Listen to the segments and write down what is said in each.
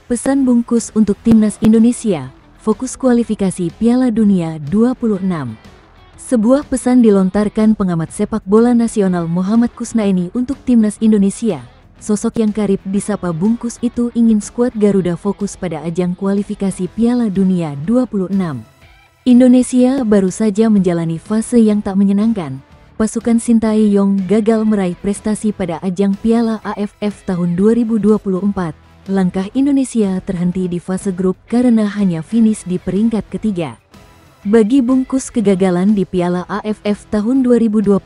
Pesan bungkus untuk Timnas Indonesia, fokus kualifikasi Piala Dunia 26. Sebuah pesan dilontarkan pengamat sepak bola nasional Muhammad Kusnaini untuk Timnas Indonesia. Sosok yang karib disapa bungkus itu ingin skuad Garuda fokus pada ajang kualifikasi Piala Dunia 26. Indonesia baru saja menjalani fase yang tak menyenangkan. Pasukan Sintayong gagal meraih prestasi pada ajang Piala AFF tahun 2024. Langkah Indonesia terhenti di fase grup karena hanya finish di peringkat ketiga. Bagi bungkus, kegagalan di Piala AFF tahun 2024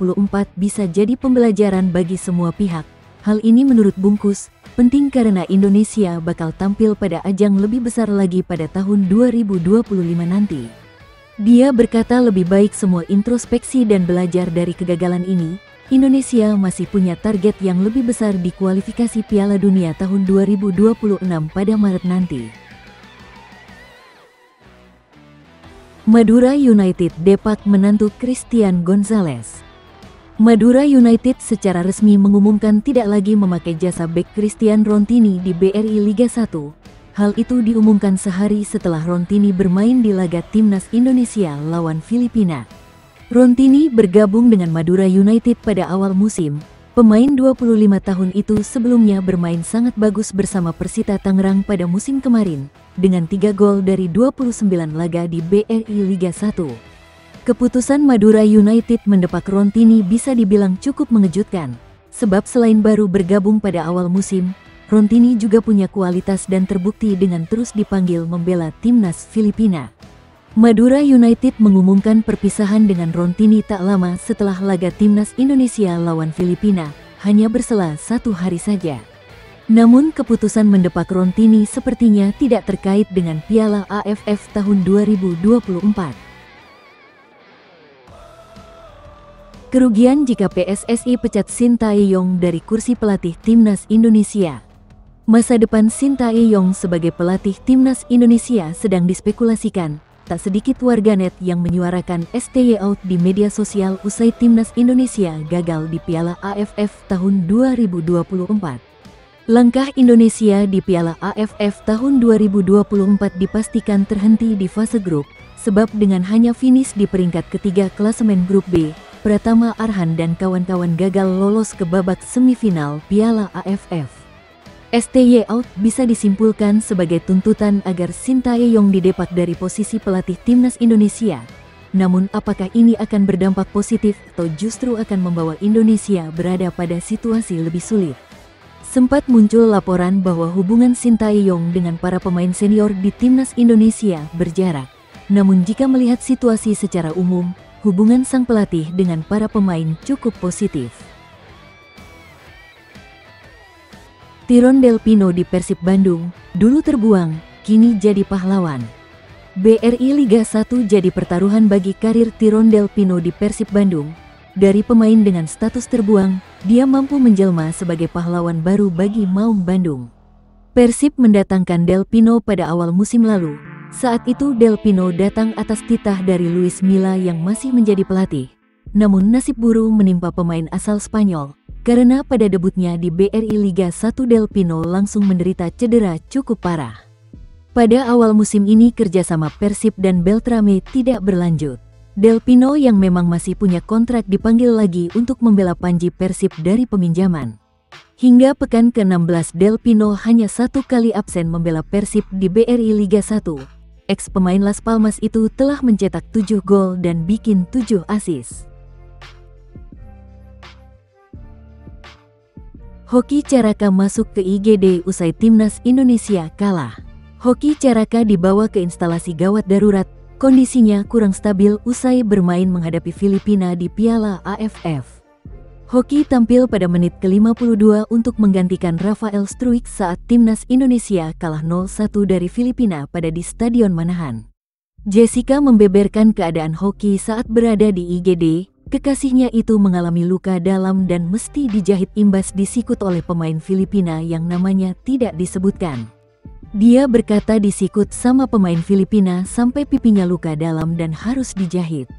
bisa jadi pembelajaran bagi semua pihak. Hal ini menurut bungkus penting karena Indonesia bakal tampil pada ajang lebih besar lagi pada tahun 2025 nanti. Dia berkata lebih baik semua introspeksi dan belajar dari kegagalan ini. Indonesia masih punya target yang lebih besar di kualifikasi Piala Dunia tahun 2026 pada Maret nanti. Madura United depak menantu Christian Gonzalez. Madura United secara resmi mengumumkan tidak lagi memakai jasa bek Christian Rontini di BRI Liga 1. Hal itu diumumkan sehari setelah Rontini bermain di laga Timnas Indonesia lawan Filipina. Rontini bergabung dengan Madura United pada awal musim. Pemain 25 tahun itu sebelumnya bermain sangat bagus bersama Persita Tangerang pada musim kemarin, dengan 3 gol dari 29 laga di BRI Liga 1. Keputusan Madura United mendepak Rontini bisa dibilang cukup mengejutkan, sebab selain baru bergabung pada awal musim, Rontini juga punya kualitas dan terbukti dengan terus dipanggil membela Timnas Filipina. Madura United mengumumkan perpisahan dengan Rontini tak lama setelah laga Timnas Indonesia lawan Filipina, hanya berselang 1 hari saja. Namun keputusan mendepak Rontini sepertinya tidak terkait dengan Piala AFF tahun 2024. Kerugian jika PSSI pecat Sintayong dari kursi pelatih Timnas Indonesia. Masa depan Sintayong sebagai pelatih Timnas Indonesia sedang dispekulasikan. Tak sedikit warganet yang menyuarakan STY out di media sosial usai Timnas Indonesia gagal di Piala AFF tahun 2024. Langkah Indonesia di Piala AFF tahun 2024 dipastikan terhenti di fase grup, sebab dengan hanya finish di peringkat ketiga klasemen grup B, Pratama Arhan dan kawan-kawan gagal lolos ke babak semifinal Piala AFF. STY out bisa disimpulkan sebagai tuntutan agar Sintayong didepak dari posisi pelatih Timnas Indonesia. Namun apakah ini akan berdampak positif atau justru akan membawa Indonesia berada pada situasi lebih sulit? Sempat muncul laporan bahwa hubungan Sintayong dengan para pemain senior di Timnas Indonesia berjarak. Namun jika melihat situasi secara umum, hubungan sang pelatih dengan para pemain cukup positif. Tyrone Del Pino di Persib Bandung, dulu terbuang, kini jadi pahlawan. BRI Liga 1 jadi pertaruhan bagi karir Tyrone Del Pino di Persib Bandung. Dari pemain dengan status terbuang, dia mampu menjelma sebagai pahlawan baru bagi Maung Bandung. Persib mendatangkan Del Pino pada awal musim lalu. Saat itu Del Pino datang atas titah dari Luis Milla yang masih menjadi pelatih. Namun nasib buruk menimpa pemain asal Spanyol. Karena pada debutnya di BRI Liga 1 Del Pino langsung menderita cedera cukup parah. Pada awal musim ini kerjasama Persib dan Beltrame tidak berlanjut. Del Pino yang memang masih punya kontrak dipanggil lagi untuk membela Panji Persib dari peminjaman. Hingga pekan ke-16 Del Pino hanya 1 kali absen membela Persib di BRI Liga 1. Ex pemain Las Palmas itu telah mencetak 7 gol dan bikin 7 assist. Hoki Caraka masuk ke IGD usai Timnas Indonesia kalah. Hoki Caraka dibawa ke instalasi gawat darurat, kondisinya kurang stabil usai bermain menghadapi Filipina di Piala AFF. Hoki tampil pada menit ke-52 untuk menggantikan Rafael Struijk saat Timnas Indonesia kalah 0-1 dari Filipina pada di Stadion Manahan. Jessica membeberkan keadaan Hoki saat berada di IGD. Kekasihnya itu mengalami luka dalam dan mesti dijahit imbas di sikut oleh pemain Filipina yang namanya tidak disebutkan. Dia berkata disikut sama pemain Filipina sampai pipinya luka dalam dan harus dijahit.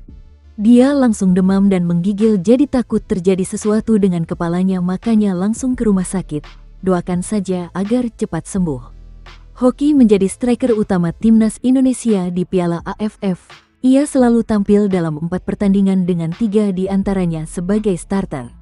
Dia langsung demam dan menggigil jadi takut terjadi sesuatu dengan kepalanya makanya langsung ke rumah sakit. Doakan saja agar cepat sembuh. Hoki menjadi striker utama timnas Indonesia di Piala AFF. Ia selalu tampil dalam 4 pertandingan dengan 3 di antaranya sebagai starter.